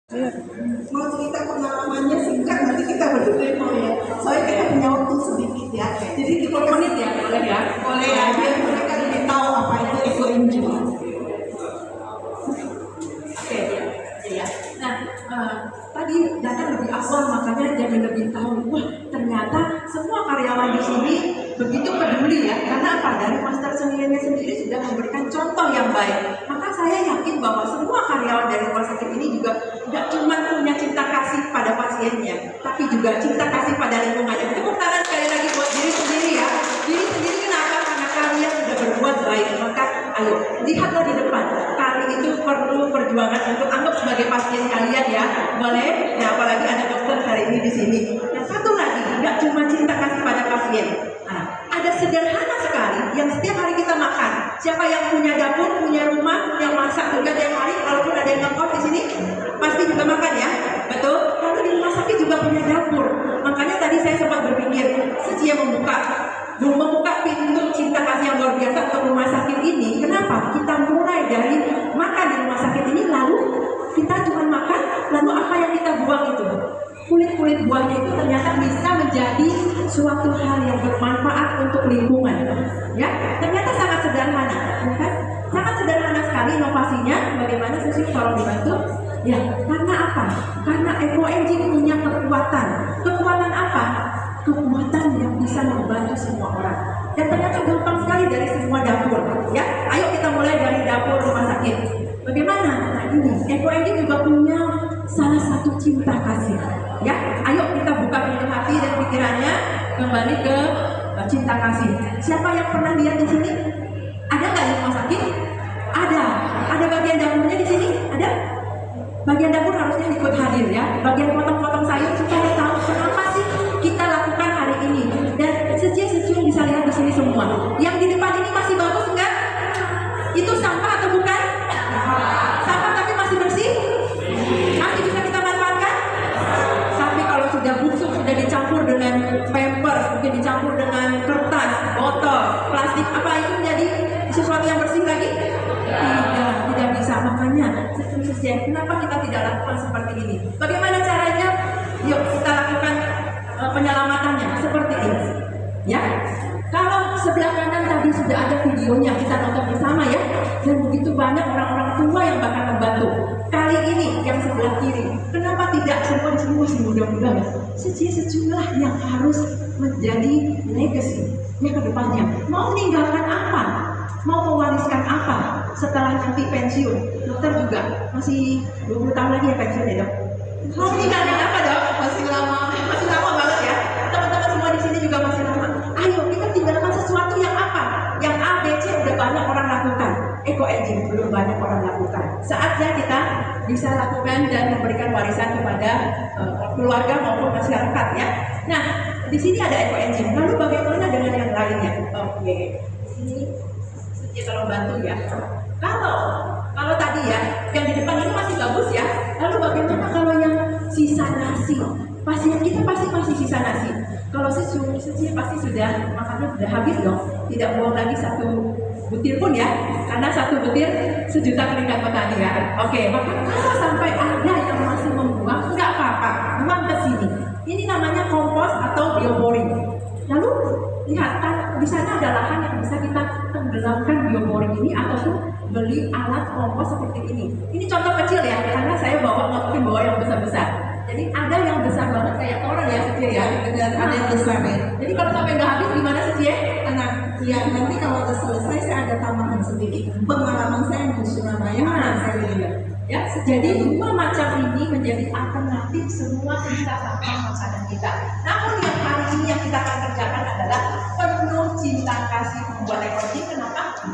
Mau cerita pengalamannya singkat, nanti kita berdua mau ya. Soalnya kita punya waktu sedikit ya. Jadi di 10 menit ya, boleh ya? Boleh ya, biar mereka lebih tahu apa itu eco-NGO. Oke, ya. Nah, tadi datang lebih awal, makanya jadi lebih tahu. Wah, ternyata semua karyawan di sini begitu peduli ya. Karena apa? Dari Master Seniornya sendiri sudah memberikan contoh yang baik. Maka saya yakin bahwa semua karyawan dari rumah sakit ini juga tidak cuma punya cinta kasih pada pasiennya, tapi juga cinta kasih pada lingkungannya. Tepuk tangan sekali lagi buat diri sendiri ya. Diri sendiri kenapa? Karena kalian sudah berbuat baik. Maka ayo, lihatlah di depan. Kali itu perlu perjuangan untuk anggap sebagai pasien kalian ya. Boleh? Nah, apalagi ada dokter hari ini di sini. Yang satu lagi, tidak cuma cinta kasih pada pasien. Nah, ada sederhana sekali yang setiap hari kita makan. Siapa yang punya dapur, punya rumah, yang masak juga tiap hari, walaupun ada yang ngekos di sini, pasti juga makan ya, betul? Lalu di rumah sakit juga punya dapur. Makanya tadi saya sempat berpikir, Sejia membuka pintu cinta kasih yang luar biasa untuk rumah sakit ini. Kenapa? Kita mulai dari makan di rumah sakit ini, lalu kita cuma makan, lalu apa yang kita buang itu? Kulit-kulit buahnya itu ternyata bisa menjadi suatu hal yang bermanfaat untuk lingkungan. Ya, ternyata sangat sederhana, ya kan? Sangat sederhana sekali inovasinya. Bagaimana sih kalau dibantu? Ya, karena apa? Karena eco-NGO punya kekuatan. Kekuatan apa? Kekuatan yang bisa membantu semua orang. Dan ternyata gampang sekali dari semua dapur. Ya, ayo kita mulai dari dapur rumah sakit. Bagaimana? Nah ini, eco-NGO juga punya salah satu cinta kasih. Ya, ayo kita buka pintu hati dan pikirannya kembali ke cinta kasih. Siapa yang pernah lihat di sini? Ada nggak di rumah sakit? Ada. Ada bagian dapurnya di sini? Ada? Bagian dapur harusnya ikut hadir ya. Bagian potong-potong sayur supaya tahu kenapa sih kita lakukan hari ini. Dan Sejia bisa lihat di sini semua. Yang di depan ini masih bagus enggak? Itu sampah atau bukan? Sampah tapi masih bersih? Masih bisa kita manfaatkan? Tapi kalau sudah busuk, sudah dicampur dengan pampers, mungkin dicampur dengan kertas, botol, plastik, apa itu menjadi sesuatu yang bersih lagi? Tidak bisa. Makanya kenapa kita tidak lakukan seperti ini? Bagaimana caranya? Yuk kita lakukan penyelamatannya seperti ini. Ya, kalau sebelah kanan tadi sudah ada videonya, kita nonton bersama ya. Dan begitu banyak orang-orang tua yang bakal membantu. Kali ini yang sebelah kiri, kenapa tidak semua masih muda-muda ya? Sejumlah yang harus menjadi legacy ya ke depannya. Mau meninggalkan apa? Mau mewariskan apa setelah nanti pensiun? Dokter juga masih 20 tahun lagi ya pensiun ya dok? Mau meninggalkan apa dok? Masih lama banget ya. Teman-teman semua di sini juga masih lama. Ayo kita tinggalkan sesuatu yang apa? Yang A, B, C udah banyak orang lakukan. Eco-NGO belum banyak orang lakukan. Saatnya kita bisa lakukan dan memberikan warisan kepada keluarga maupun masyarakat ya. Nah, di sini ada eco-NGO. Lalu bagaimana dengan yang lainnya? Oke, di sini ya kalau bantu ya. Kalau tadi ya, yang di depan ini masih bagus ya. Lalu bagaimana kalau yang sisa nasi? Pasien kita pasti masih sisa nasi. Kalau Sejia pasti sudah makannya sudah habis dong. Tidak buang lagi satu butir pun ya, karena satu butir sejuta keringat petani ya. Oke, maka kalau sampai ada yang masih membuang, nggak apa-apa, buang ke sini. Ini namanya kompos atau bioboring. Lalu lihat di sana ada lahan yang bisa kita tenggelamkan bioboring ini ataupun beli alat kompos seperti ini. Ini contoh kecil ya, karena saya mungkin bawa yang besar-besar. Jadi ada yang besar banget kayak orang ya Sejia ya, ada yang besar ya. Jadi kalau sampai nggak habis gimana Sejia? Tenang. Ya nanti kalau udah selesai saya ada tambahan sedikit. Pengalaman saya di Surabaya saya lihat. Ya, jadi dua macam ini menjadi alternatif semua sisa sampah makanan kita. Namun yang hari ini yang kita akan kerjakan adalah penuh cinta kasih membuat ekosistem